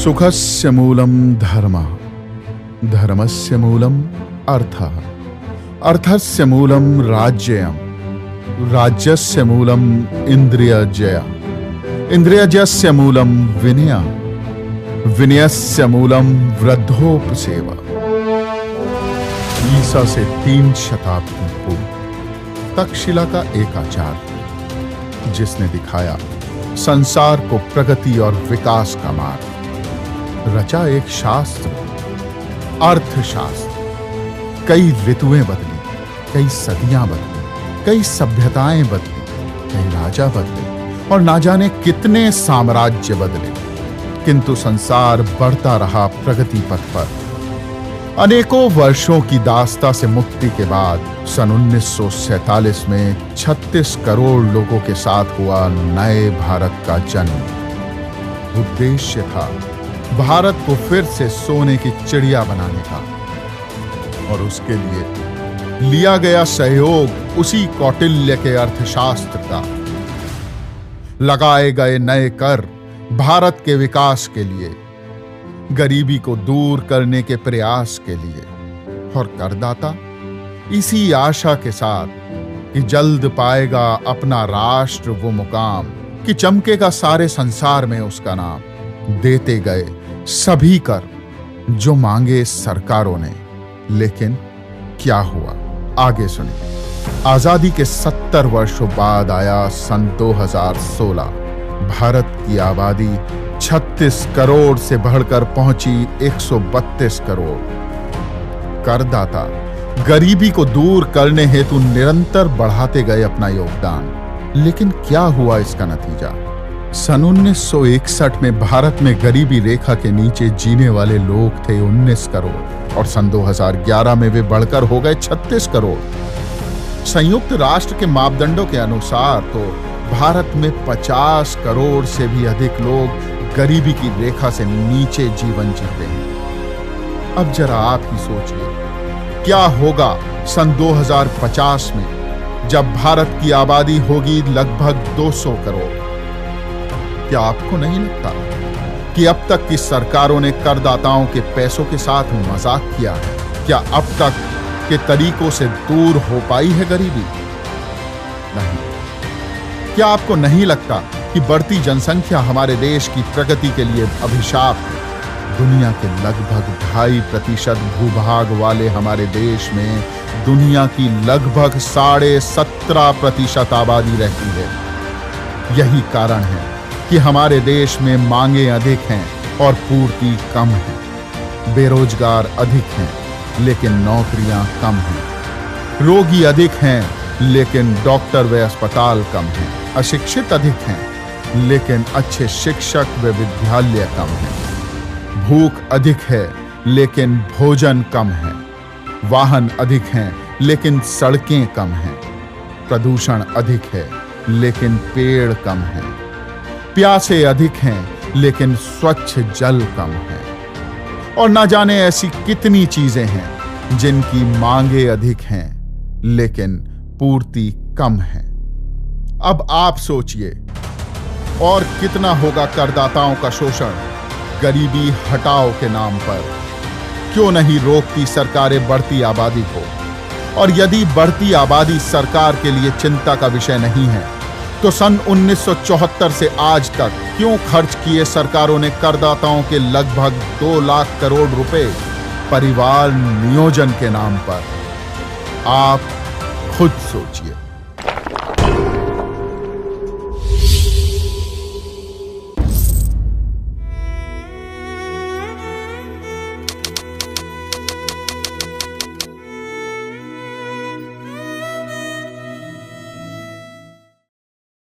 सुखस्य मूलम धर्मः, धर्मस्य मूलम अर्थः, अर्थस्य मूलम राज्यम्, राज्यस्य मूलम इंद्रियजयम्, इंद्रियजयस्य मूलम विनयः, विनयस्य मूलम वृद्धोपसेवा। ईसा से 3 शताब्दी पूर्व तक्षशिला का एक आचार्य, जिसने दिखाया संसार को प्रगति और विकास का मार्ग, रचा एक शास्त्र, अर्थशास्त्र। कई ऋतुएं बदली, कई सदियां बदली, कई सभ्यताएं बदली, कई राजा बदले और ना जाने कितने साम्राज्य बदले, किंतु संसार बढ़ता रहा प्रगति पथ पर। अनेकों वर्षों की दास्ता से मुक्ति के बाद सन 1947 में 36 करोड़ लोगों के साथ हुआ नए भारत का जन्म। उद्देश्य था भारत को फिर से सोने की चिड़िया बनाने का, और उसके लिए लिया गया सहयोग उसी कौटिल्य के अर्थशास्त्र का। लगाए गए नए कर भारत के विकास के लिए, गरीबी को दूर करने के प्रयास के लिए, और करदाता इसी आशा के साथ कि जल्द पाएगा अपना राष्ट्र वो मुकाम कि चमकेगा सारे संसार में उसका नाम, देते गए सभी कर जो मांगे सरकारों ने। लेकिन क्या हुआ, आगे सुनिए। आजादी के 70 वर्षों बाद आया सन 2016। भारत की आबादी 36 करोड़ से बढ़कर पहुंची 132 करोड़। करदाता गरीबी को दूर करने हेतु निरंतर बढ़ाते गए अपना योगदान। लेकिन क्या हुआ इसका नतीजा? सन 1961 में भारत में गरीबी रेखा के नीचे जीने वाले लोग थे 19 करोड़ और सन 2011 में वे बढ़कर हो गए 36 करोड़। संयुक्त राष्ट्र के मापदंडों के अनुसार तो भारत में 50 करोड़ से भी अधिक लोग गरीबी की रेखा से नीचे जीवन जीते हैं। अब जरा आप ही सोचिए, क्या होगा सन 2050 में जब भारत की आबादी होगी लगभग 200 करोड़? क्या आपको नहीं लगता कि अब तक की सरकारों ने करदाताओं के पैसों के साथ मजाक किया है? क्या अब तक के तरीकों से दूर हो पाई है गरीबी? नहीं। क्या आपको नहीं लगता कि बढ़ती जनसंख्या हमारे देश की प्रगति के लिए अभिशाप है? दुनिया के लगभग 2.5% भूभाग वाले हमारे देश में दुनिया की लगभग 17.5% आबादी रहती है। यही कारण है कि हमारे देश में मांगे अधिक हैं और पूर्ति कम है। बेरोजगार अधिक हैं लेकिन नौकरियां कम हैं। रोगी अधिक हैं लेकिन डॉक्टर व अस्पताल कम हैं। अशिक्षित अधिक हैं लेकिन अच्छे शिक्षक व विद्यालय कम हैं। भूख अधिक है लेकिन भोजन कम है। वाहन अधिक हैं लेकिन सड़कें कम हैं। प्रदूषण अधिक है लेकिन पेड़ कम हैं। प्यासे अधिक हैं लेकिन स्वच्छ जल कम है। और ना जाने ऐसी कितनी चीजें हैं जिनकी मांगे अधिक हैं लेकिन पूर्ति कम है। अब आप सोचिए, और कितना होगा करदाताओं का शोषण गरीबी हटाओ के नाम पर? क्यों नहीं रोकती सरकारें बढ़ती आबादी को? और यदि बढ़ती आबादी सरकार के लिए चिंता का विषय नहीं है तो सन 1974 से आज तक क्यों खर्च किए सरकारों ने करदाताओं के लगभग 2 लाख करोड़ रुपए परिवार नियोजन के नाम पर? आप खुद सोचिए।